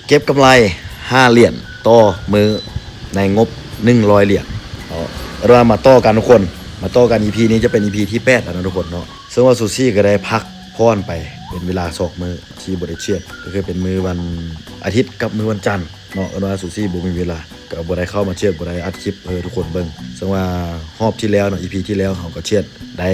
เก็บกำไร5เหรียญต่อมือในงบ100เหรียญเรามาต่อกันทุกคนมาต่อกัน EP นี้จะเป็น EP ที่8แล้วนะทุกคนเนาะซึ่งว่าซูซี่ก็ได้พักพรไปเป็นเวลา2มื้อที่บ่ได้เชียดก็คือเป็นมื้อวันอาทิตย์กับมื้อวันจันทร์เนาะว่าซูซี่บ่มีเวลาก็บ่ได้เข้ามาเชียดบ่ได้อัดคลิปทุกคนเบิ่งซึ่งว่ารอบที่แล้วเนาะ EP ที่แล้วเขาก็เชียดได้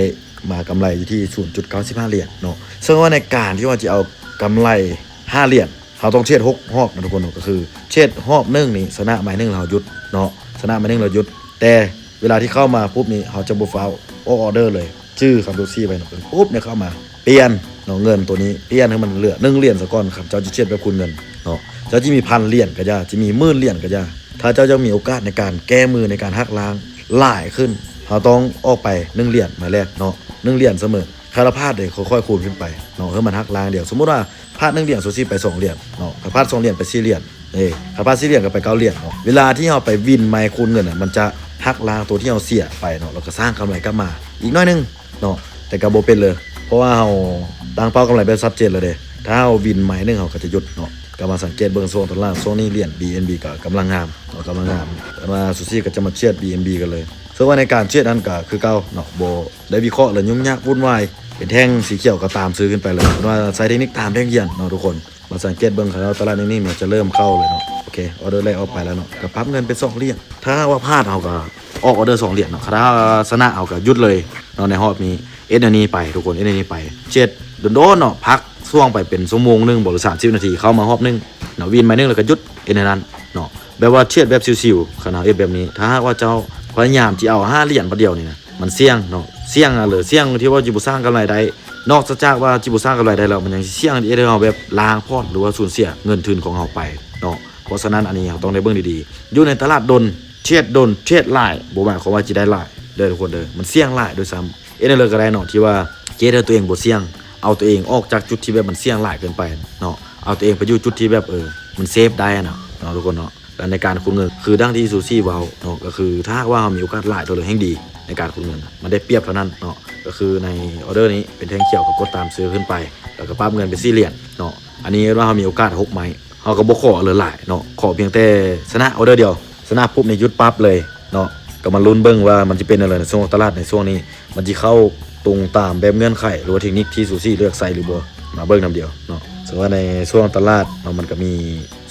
มากำไรอยู่ที่ 0.95 เหรียญเนาะซึ่งว่าในการที่ว่าจะเอากำไร5เหรียญเขาต้องเชียด6รอบนะทุกคนก็คือเชียดรอบนึงนี่ชนะหมายนึงเราหยุดเนาะชนะหมายนึงเราหยุดแต่เวลาที่เข้ามาปุ๊บนี่เขาจะบ่ฟาวออเดอร์เลยชื่อคำซูซี่ไปเนาะปุ๊บเนี่ยเข้ามาเปลี่ยนเนาะเงินตัวนี้เปลี่ยนให้มันเหลือ1เหรียญซะก่อนครับเจ้าจะเชียดแบบคุณเงินเนาะเจ้าจะมี1,000เหรียญก็จะมี10,000เหรียญก็จะถ้าเจ้าจะมีโอกาสในการแก้มือในการหักล้างหลายขึ้นเขาต้องออกไป1เหรียญหมายแรกเนาะ1เหรียญเสมอคาราพาดเลยค่อยๆคูณขึ้นไปเนาะให้มันหักล้างเดียวสมมุติว่าพลาด1เหรียญซูซี่ไป2เหรียญเนาะถ้าพลาด2เหรียญไป4เหรียญถ้าพลาด4เหรียญก็ไป9เหรียญเนาะเวลาที่เราไปวินไมค์คูณเงินน่ะมันจะหักล้างตัวที่เราเสียไปเนาะเราก็สร้างกำไรกลับมาอีกน้อยนึงเนาะแต่ก็บ่เป็นเลยเพราะว่าเราตั้งเป้ากำไรไปชัดเจนเลยเด้ถ้าเราวินไมค์นึงเราก็จะหยุดเนาะก็มาสังเกตเบิ่งโซนตลาดโซนนี้เหรียญ BNB ก็กำลังงามเนาะกำลังงามแต่ว่าซูซี่ก็จะมาเชียด BNB กันเลยซึ่งว่าในการเชียดนั้นก็คือเก่าเนาะบ่ได้วิเคราะห์เลยยุ่งยากวุ่นวายเป็นแท่งสีเขียวก็ตามซื้อขึ้นไปเลยว่าใช้เทคนิคตามแท่งเยียนเนาะทุกคนมาสังเกตเบิ่งเขาตลาดนิ่งๆเนี่ยจะเริ่มเข้าเลยเนาะโอเคออเดอร์แรกออกไปแล้วเนาะก็พับเงินเป็น2เหรียญถ้าว่าพลาดเอาก็ออกออเดอร์2เหรียญเนาะถ้าชนะเอาก็หยุดเลยเนาะในรอบนี้อันนี้ไปทุกคนอันนี้ไปเชียดโดนๆเนาะพักช่วงไปเป็นชั่วโมงนึงบ่หรือ30นาทีเข้ามารอบนึงเนาะวินมานึงแล้วก็หยุดในนั้นเนาะแบบว่าเชียดแบบชิวๆขนาดแบบนี้ถ้าว่าเจ้าพยายามที่เอา5เหรียญประเดียวนี่นะมันเสี่ยงเนาะเสี่ยงหรือเสี่ยงที่ว่าจิบุสร้างกำไรได้นอกจากว่าจิบุสร้างกำไรได้แล้วมันยังเสี่ยงที่เราแบบล้างพอดหรือว่าสูญเสียเงินทุนของเราไปเนาะเพราะฉะนั้นอันนี้เราต้องได้เบิ่งดีๆอยู่ในตลาดดนเชียดหลายบ่หมายความว่าจะได้หลายเด้อทุกคนเด้อมันเสี่ยงหลายด้วยซ้ำเลยก็ได้เนาะที่ว่าเจเดตัวเองบ่เสี่ยงเอาตัวเองออกจากจุดที่แบบมันเสี่ยงหลายเกินไปเนาะเอาตัวเองไปอยู่จุดที่แบบมันเซฟได้เนาะทุกคนเนาะและในการคูณเงินคือดังที่ซูซี่เว้าเนาะก็คือถ้าว่าเรามีโอกาสหลายตัวเลยแห่งดีในการคูณเงินมันได้เปรียบเท่านั้นเนาะก็คือในออเดอร์นี้เป็นแท่งเขียวก็กดตามซื้อขึ้นไปแล้วก็ปั๊บเงินเป็น4เหรียญเนาะอันนี้ว่าเรามีโอกาส6ไม้เราก็บ่ขอเลยหลายเนาะขอเพียงแต่ชนะออเดอร์เดียวชนะปุ๊บในหยุดปั๊บเลยเนาะก็มาลุ้นเบิ่งว่ามันจะเป็นอะไรในช่วงตลาดในช่วงนี้มันจะเข้าตรงตามแบบเงื่อนไขหรือว่าเทคนิคที่ซูซี่เลือกใส่หรือบ่มาเบิ่งนำเดียวเนาะส่วนว่าในช่วงตลาดเนาะมันก็มี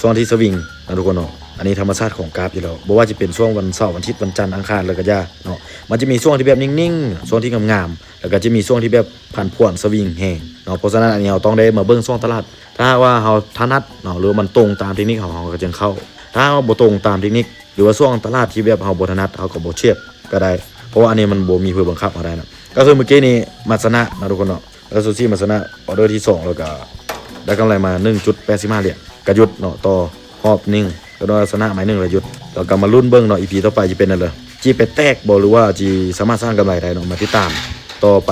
ช่วงที่สวิงนะทุกคนเนาะอันนี้ธรรมชาติของกราฟอยู่แล้วบ่ว่าจะเป็นช่วงวันเสาร์วันอาทิตย์วันจันทร์อังคารแล้วก็ย่าเนาะมันจะมีช่วงที่แบบนิ่งๆช่วงที่งามๆแล้วก็จะมีช่วงที่แบบผันผวนสวิงแห้งเนาะเพราะฉะนั้นอันนี้เราต้องได้มาเบิ่งช่วงตลาดถ้าว่าเราถนัดเนาะหรือมันตรงตามเทคนิคของเราก็จะเข้าถ้าเราบ่ตรงตามเทคนิคหรือว่าช่วงตลาดที่แบบเราบ่ถนัดเราก็บ่เชียดก็ได้เพราะว่าอันนี้มันบ่มีเพื่อบังคับอะไรนะก็คือเมื่อกี้นี้มาชนะนะทุกคนเนาะแล้วซูซี่มาชนะออเดอร์ที่2แล้วก็ได้กำไรมา 1.85 เหรียญก็หยุดเนาะต่อรอบนึงก็ได้ชนะหมายนึงแล้วหยุดแล้วก็มาลุ้นเบิ่งเนาะ EP ต่อไปจะเป็นอะไรจีไปแตกบ่หรือว่าจีสามารถสร้างกำไรได้เนาะมาติดตามต่อไป